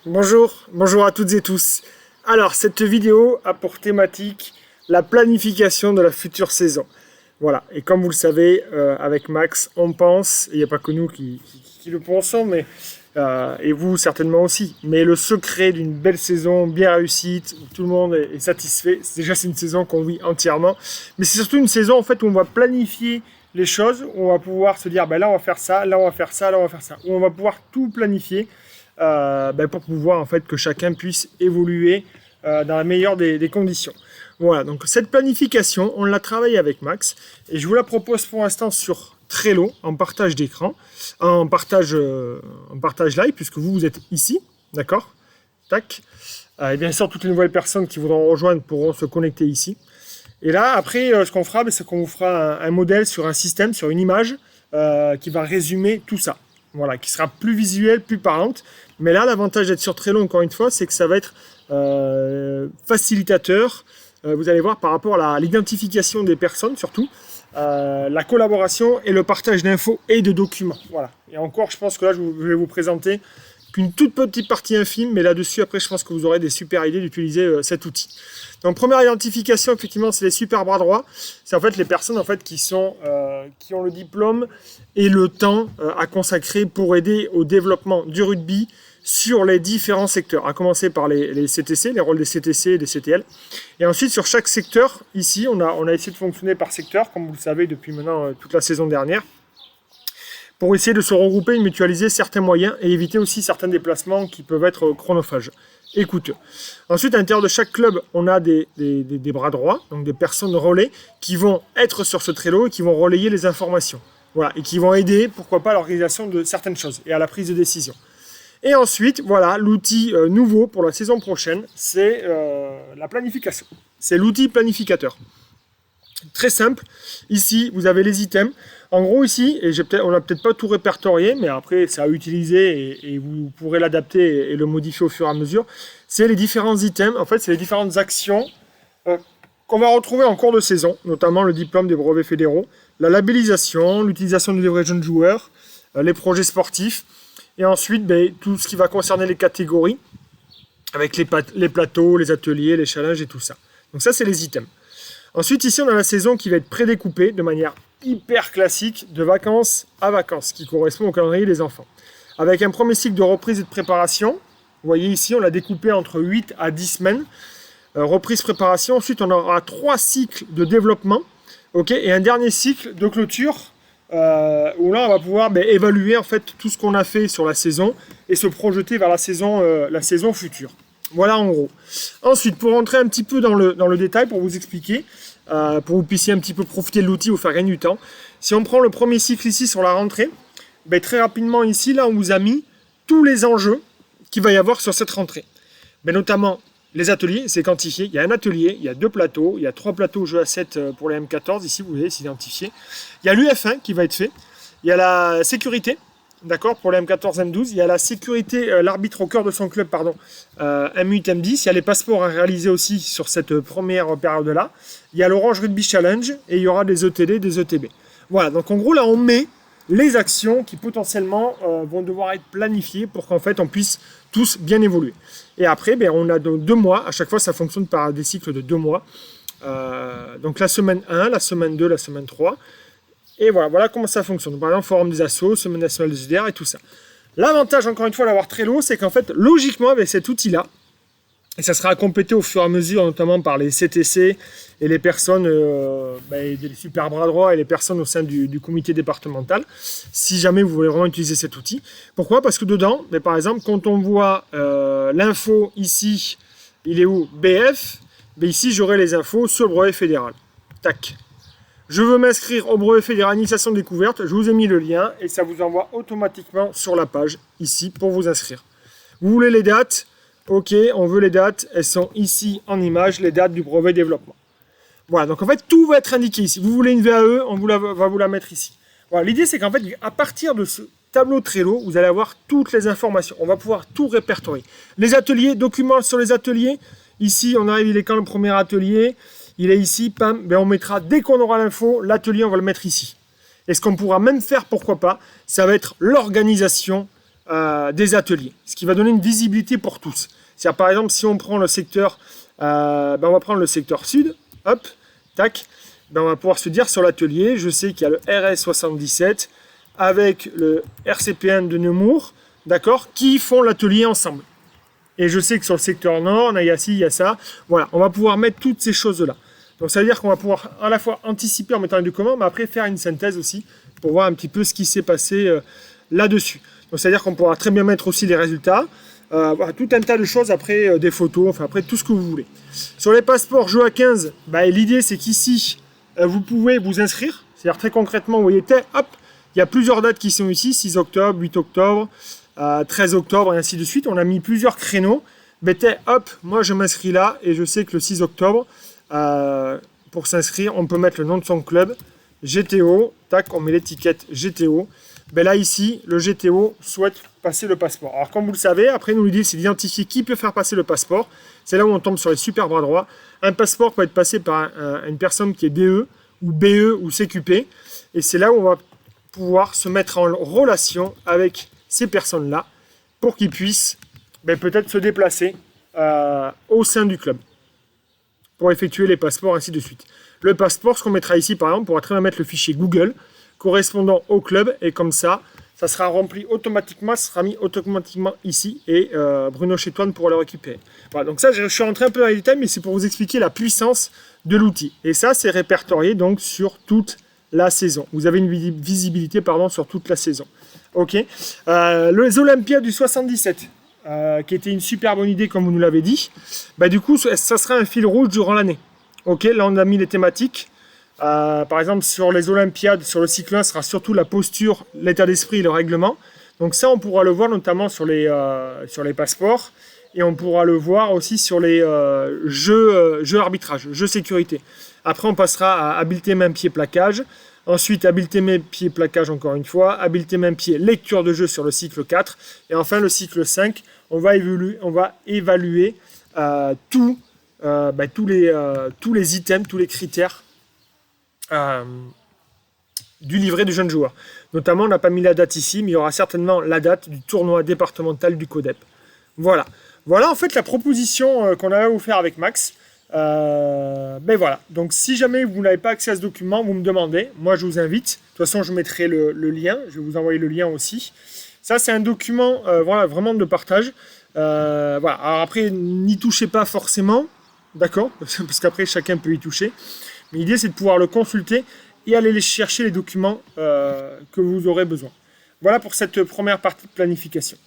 Bonjour à toutes et tous. Alors, cette vidéo a pour thématique la planification de la future saison. Voilà, et comme vous le savez, avec Max, on pense, il n'y a pas que nous qui le pensons, mais, et vous certainement aussi, mais le secret d'une belle saison bien réussie, où tout le monde est satisfait, c'est une saison qu'on vit entièrement, mais c'est surtout une saison en fait où on va planifier les choses, où on va pouvoir se dire, ben là on va faire ça, là on va faire ça, là on va faire ça, où on va pouvoir tout planifier. Pour pouvoir en fait que chacun puisse évoluer dans la meilleure des conditions. Voilà, donc cette planification, on l'a travaillé avec Max et je vous la propose pour l'instant sur Trello en partage d'écran, en partage live puisque vous êtes ici, d'accord. Tac. Et bien sûr, toutes les nouvelles personnes qui voudront rejoindre pourront se connecter ici. Et là, après, ce qu'on fera, c'est qu'on vous fera un modèle sur un système, sur une image qui va résumer tout ça. Voilà, qui sera plus visuelle, plus parlante. Mais là, l'avantage d'être sur Trello, encore une fois, c'est que ça va être facilitateur. Vous allez voir par rapport à l'identification des personnes, surtout, la collaboration et le partage d'infos et de documents. Voilà. Et encore, je pense que là, je vais vous présenter qu'une toute petite partie infime, mais là-dessus, après, je pense que vous aurez des super idées d'utiliser cet outil. Donc, première identification, effectivement, c'est les super bras droits. C'est en fait les personnes en fait, qui ont le diplôme et le temps à consacrer pour aider au développement du rugby sur les différents secteurs, à commencer par les CTC, les rôles des CTC et des CTL. Et ensuite, sur chaque secteur, ici, on a essayé de fonctionner par secteur, comme vous le savez depuis maintenant toute la saison dernière, pour essayer de se regrouper et de mutualiser certains moyens et éviter aussi certains déplacements qui peuvent être chronophages et coûteux. Ensuite, à l'intérieur de chaque club, on a des bras droits, donc des personnes relais qui vont être sur ce Trello et qui vont relayer les informations. Voilà, et qui vont aider, pourquoi pas, à l'organisation de certaines choses et à la prise de décision. Et ensuite, voilà, l'outil nouveau pour la saison prochaine, c'est la planification. C'est l'outil planificateur. Très simple. Ici, vous avez les items. En gros, ici, et on n'a peut-être pas tout répertorié, mais après, c'est à utiliser et vous pourrez l'adapter et le modifier au fur et à mesure. C'est les différents items. En fait, c'est les différentes actions qu'on va retrouver en cours de saison, notamment le diplôme des brevets fédéraux, la labellisation, l'utilisation du livret jeune joueur, les projets sportifs, et ensuite, tout ce qui va concerner les catégories, avec les plateaux, les ateliers, les challenges et tout ça. Donc ça, c'est les items. Ensuite, ici, on a la saison qui va être prédécoupée de manière hyper classique, de vacances à vacances, qui correspond au calendrier des enfants. Avec un premier cycle de reprise et de préparation. Vous voyez ici, on l'a découpé entre 8 à 10 semaines. Reprise, préparation. Ensuite, on aura 3 cycles de développement. Et un dernier cycle de clôture, où là, on va pouvoir évaluer en fait tout ce qu'on a fait sur la saison et se projeter vers la saison future. Voilà en gros. Ensuite, pour rentrer un petit peu dans le détail, pour vous expliquer, pour que vous puissiez un petit peu profiter de l'outil ou faire gagner du temps, si on prend le premier cycle ici sur la rentrée, très rapidement ici, là, on vous a mis tous les enjeux qu'il va y avoir sur cette rentrée. Notamment les ateliers, c'est quantifié. Il y a un atelier, il y a 2 plateaux, il y a 3 plateaux jeux à 7 pour les M14, ici, vous voyez, c'est identifié. Il y a l'UF1 qui va être fait. Il y a la sécurité. D'accord, pour les M14, M12, il y a la sécurité, l'arbitre au cœur de son club, M8, M10. Il y a les passeports à réaliser aussi sur cette première période-là. Il y a l'Orange Rugby Challenge et il y aura des ETD, des ETB. Voilà, donc en gros, là, on met les actions qui potentiellement vont devoir être planifiées pour qu'en fait, on puisse tous bien évoluer. Et après, on a donc 2 mois. À chaque fois, ça fonctionne par des cycles de 2 mois. Donc la semaine 1, la semaine 2, la semaine 3. Et voilà comment ça fonctionne. Par exemple, forum des assos, semaine nationale des UDR et tout ça. L'avantage, encore une fois, d'avoir Trello, c'est qu'en fait, logiquement, avec cet outil-là, et ça sera complété au fur et à mesure, notamment par les CTC et les personnes, les super bras droits et les personnes au sein du comité départemental, si jamais vous voulez vraiment utiliser cet outil. Pourquoi ? Parce que dedans, par exemple, quand on voit l'info ici, il est où ? BF, ici, j'aurai les infos sur le brevet fédéral. Tac. Je veux m'inscrire au brevet fédéral initiation découverte. Je vous ai mis le lien et ça vous envoie automatiquement sur la page ici pour vous inscrire. Vous voulez les dates ? Ok, on veut les dates. Elles sont ici en image, les dates du brevet développement. Voilà, donc en fait, tout va être indiqué ici. Vous voulez une VAE, va vous la mettre ici. Voilà, l'idée, c'est qu'en fait, à partir de ce tableau Trello, vous allez avoir toutes les informations. On va pouvoir tout répertorier. Les ateliers, documents sur les ateliers. Ici, on arrive, il est quand le premier atelier ? Il est ici, pam, on mettra, dès qu'on aura l'info, l'atelier, on va le mettre ici. Et ce qu'on pourra même faire, pourquoi pas, ça va être l'organisation des ateliers, ce qui va donner une visibilité pour tous. C'est-à-dire, par exemple, si on prend le secteur, on va prendre le secteur sud, hop, tac, on va pouvoir se dire sur l'atelier, je sais qu'il y a le RS77 avec le RCPN de Nemours, d'accord, qui font l'atelier ensemble. Et je sais que sur le secteur nord, il y a ci, il y a ça. Voilà, on va pouvoir mettre toutes ces choses-là. Donc ça veut dire qu'on va pouvoir à la fois anticiper en mettant les documents, mais après faire une synthèse aussi pour voir un petit peu ce qui s'est passé là-dessus. Donc c'est à dire qu'on pourra très bien mettre aussi les résultats. Voilà, tout un tas de choses après, des photos, enfin après tout ce que vous voulez. Sur les passeports jeux à 15, l'idée c'est qu'ici, vous pouvez vous inscrire. C'est-à-dire très concrètement, vous voyez, hop, il y a plusieurs dates qui sont ici, 6 octobre, 8 octobre, 13 octobre et ainsi de suite. On a mis plusieurs créneaux. Hop, moi je m'inscris là et je sais que le 6 octobre, pour s'inscrire, on peut mettre le nom de son club, GTO, tac, on met l'étiquette GTO. Là ici, le GTO souhaite passer le passeport. Alors comme vous le savez, après nous l'idée c'est d'identifier qui peut faire passer le passeport. C'est là où on tombe sur les super bras droits. Un passeport peut être passé par une personne qui est DE ou BE ou CQP. Et c'est là où on va pouvoir se mettre en relation avec ces personnes-là pour qu'ils puissent peut-être se déplacer au sein du club pour effectuer les passeports, ainsi de suite. Le passeport, ce qu'on mettra ici, par exemple, on pourra très bien mettre le fichier Google correspondant au club, et comme ça sera rempli automatiquement, ça sera mis automatiquement ici, et Bruno Chétoine pourra le récupérer. Voilà, donc ça, je suis rentré un peu dans les détails, mais c'est pour vous expliquer la puissance de l'outil. Et ça, c'est répertorié donc sur toute la saison. Vous avez une visibilité sur toute la saison. Ok. Les Olympiades du 77, qui était une super bonne idée, comme vous nous l'avez dit. Du coup, ça sera un fil rouge durant l'année. Ok, là on a mis les thématiques. Par exemple, sur les Olympiades, sur le cycle 1, ce sera surtout la posture, l'état d'esprit et le règlement. Donc ça, on pourra le voir notamment sur les passeports. Et on pourra le voir aussi sur les jeux arbitrage, jeux sécurité. Après, on passera à habileté main-pied plaquage. Ensuite, habileté main-pied plaquage encore une fois. Habileté main-pied lecture de jeu sur le cycle 4. Et enfin, le cycle 5, on va évaluer tous les items, tous les critères du livret du jeune joueur. Notamment, on n'a pas mis la date ici, mais il y aura certainement la date du tournoi départemental du CODEP. Voilà. Voilà en fait la proposition qu'on avait à vous faire avec Max. Voilà. Donc si jamais vous n'avez pas accès à ce document, vous me demandez. Moi, je vous invite. De toute façon, je mettrai le lien. Je vais vous envoyer le lien aussi. Ça, c'est un document vraiment de partage. Alors après, n'y touchez pas forcément. D'accord ? Parce qu'après, chacun peut y toucher. Mais l'idée, c'est de pouvoir le consulter et aller chercher les documents que vous aurez besoin. Voilà pour cette première partie de planification.